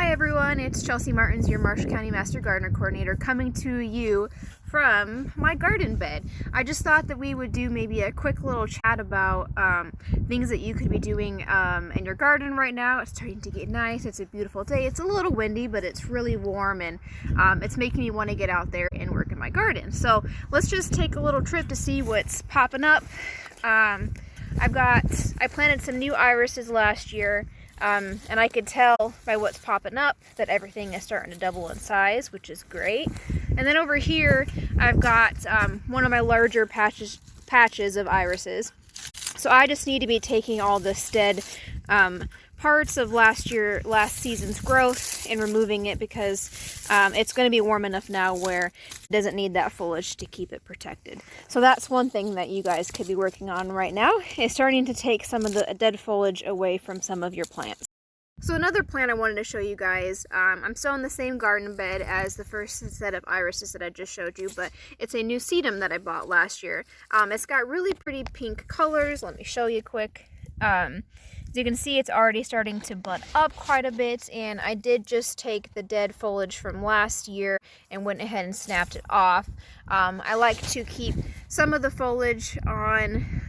Hi everyone, it's Chelsea Martins, your Marshall County Master Gardener Coordinator, coming to you from my garden bed. I just thought that we would do maybe a quick little chat about things that you could be doing in your garden right now. It's starting to get nice, it's a beautiful day, it's a little windy, but it's really warm and it's making me want to get out there and work in my garden. So let's just take a little trip to see what's popping up. I planted some new irises last year. And I could tell by what's popping up that everything is starting to double in size, which is great. And then over here, I've got one of my larger patches of irises. So I just need to be taking all the dead parts of last season's growth and removing it because it's going to be warm enough now where it doesn't need that foliage to keep it protected. So that's one thing that you guys could be working on right now, is starting to take some of the dead foliage away from some of your plants. So another plant I wanted to show you guys, I'm still in the same garden bed as the first set of irises that I just showed you, but it's a new sedum that I bought last year. It's got really pretty pink colors. Let me show you quick. As you can see, it's already starting to bud up quite a bit, and I did just take the dead foliage from last year and went ahead and snapped it off. I like to keep some of the foliage on,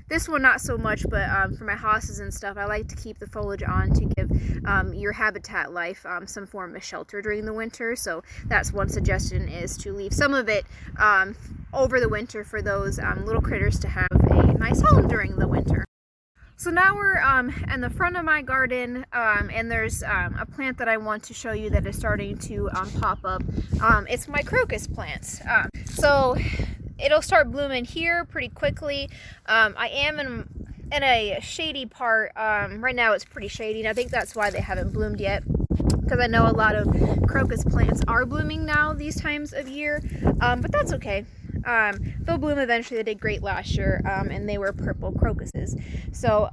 this one not so much, but for my hostas and stuff, I like to keep the foliage on to give your habitat life some form of shelter during the winter. So that's one suggestion, is to leave some of it over the winter for those little critters to have a nice home during the winter. So now we're in the front of my garden, and there's a plant that I want to show you that is starting to pop up. It's my crocus plants. So it'll start blooming here pretty quickly. I am in a shady part. Right now it's pretty shady, and I think that's why they haven't bloomed yet, because I know a lot of crocus plants are blooming now these times of year, but that's okay. They'll bloom eventually. They did great last year, and they were purple crocuses. So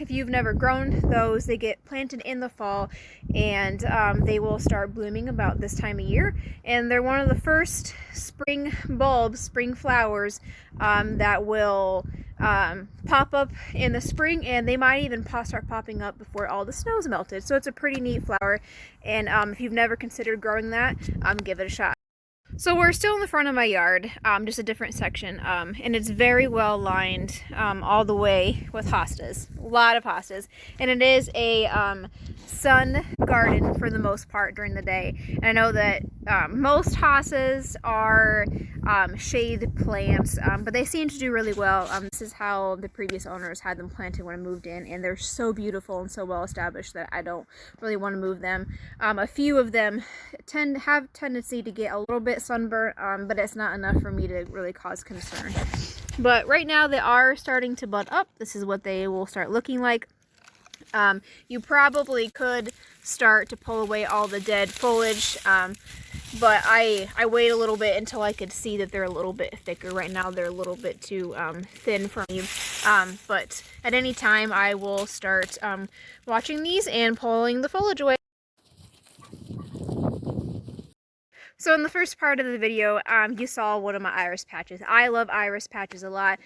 if you've never grown those, they get planted in the fall, and they will start blooming about this time of year. And they're one of the first spring bulbs, spring flowers that will pop up in the spring, and they might even start popping up before all the snow's melted. So it's a pretty neat flower, and if you've never considered growing that, give it a shot. So we're still in the front of my yard, just a different section, and it's very well lined all the way with hostas, a lot of hostas, and it is a sun garden for the most part during the day. And I know that most hostas are shade plants, but they seem to do really well. This is how the previous owners had them planted when I moved in, and they're so beautiful and so well established that I don't really want to move them. A few of them have tendency to get a little bit sunburnt, but it's not enough for me to really cause concern. But right now they are starting to bud up. This is what they will start looking like. You probably could start to pull away all the dead foliage, but I wait a little bit until I could see that they're a little bit thicker. Right now they're a little bit too thin for me, but at any time I will start watching these and pulling the foliage away. So in the first part of the video, you saw one of my iris patches. I love iris patches a lot.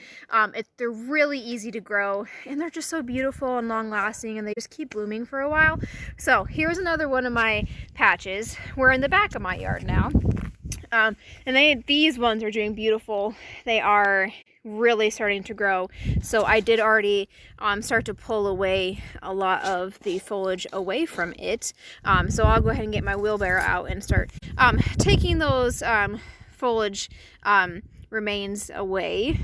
They're really easy to grow, and they're just so beautiful and long-lasting, and they just keep blooming for a while. So here's another one of my patches. We're in the back of my yard now. And these ones are doing beautiful. They are really starting to grow. So I did already start to pull away a lot of the foliage away from it. So I'll go ahead and get my wheelbarrow out and start taking those foliage remains away.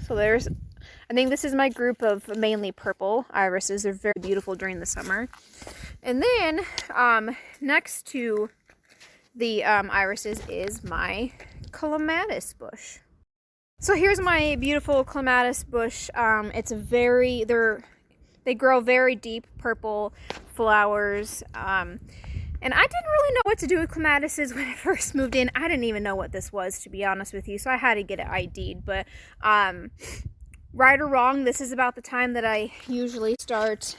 So I think this is my group of mainly purple irises. They're very beautiful during the summer. And then next to the irises is my clematis bush. So here's my beautiful clematis bush. They grow very deep purple flowers. And I didn't really know what to do with clematises when I first moved in. I didn't even know what this was, to be honest with you, so I had to get it ID'd. But right or wrong, this is about the time that I usually start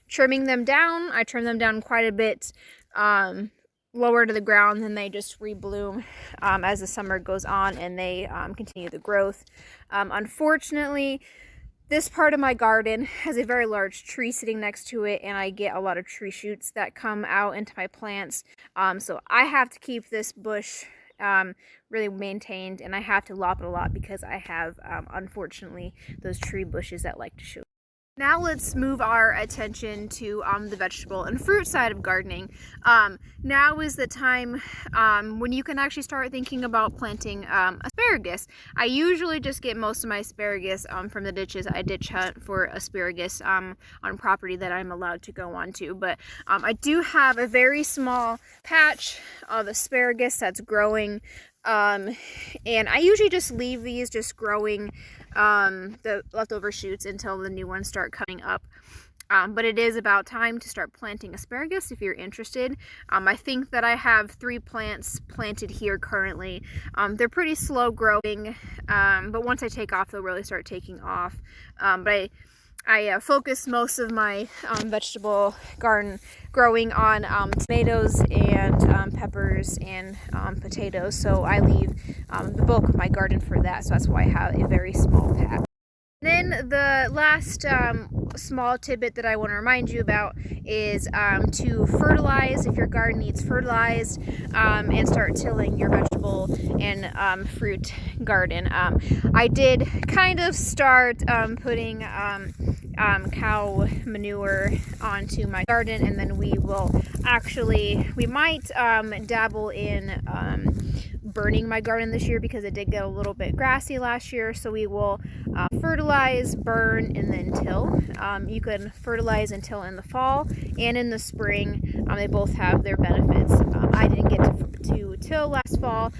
trimming them down. I trim them down quite a bit lower to the ground, and they just rebloom as the summer goes on, and they continue the growth. Unfortunately, This part of my garden has a very large tree sitting next to it, and I get a lot of tree shoots that come out into my plants. So I have to keep this bush really maintained, and I have to lop it a lot because I have, unfortunately, those tree bushes that like to shoot. Now let's move our attention to the vegetable and fruit side of gardening. Now is the time when you can actually start thinking about planting asparagus. I usually just get most of my asparagus from the ditches. I ditch hunt for asparagus on property that I'm allowed to go onto, but I do have a very small patch of asparagus that's growing. And I usually just leave these just growing the leftover shoots until the new ones start coming up. But it is about time to start planting asparagus if you're interested. I think that I have 3 plants planted here currently. They're pretty slow growing, but once I take off, they'll really start taking off. But I focus most of my vegetable garden growing on tomatoes and peppers and potatoes, so I leave the bulk of my garden for that, so that's why I have a very small patch. Then the last small tidbit that I want to remind you about is to fertilize if your garden needs fertilized, and start tilling your vegetable and fruit garden. I did kind of start putting cow manure onto my garden, and then we might dabble in burning my garden this year because it did get a little bit grassy last year, so we will fertilize, burn, and then till. You can fertilize and till in the fall and in the spring. They both have their benefits. I didn't get to till last fall,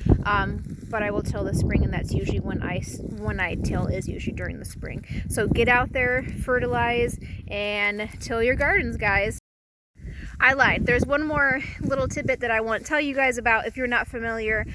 but I will till this spring, and that's usually when I till is usually during the spring. So get out there, fertilize, and till your gardens, guys. I lied. There's one more little tidbit that I want to tell you guys about. If you're not familiar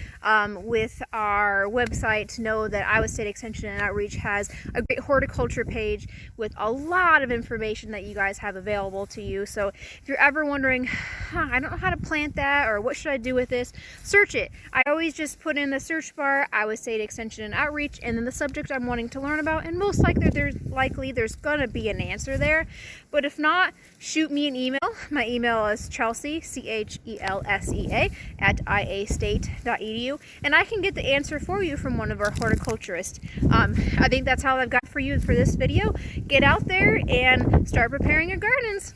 with our website, know that Iowa State Extension and Outreach has a great horticulture page with a lot of information that you guys have available to you. So if you're ever wondering, I don't know how to plant that, or what should I do with this, search it. I always just put in the search bar Iowa State Extension and Outreach, and then the subject I'm wanting to learn about, and most likely there's gonna be an answer there. But if not, shoot me an email. My email is Chelsea, CHELSEA, @iastate.edu, and I can get the answer for you from one of our horticulturists. I think that's all I've got for you for this video. Get out there and start preparing your gardens.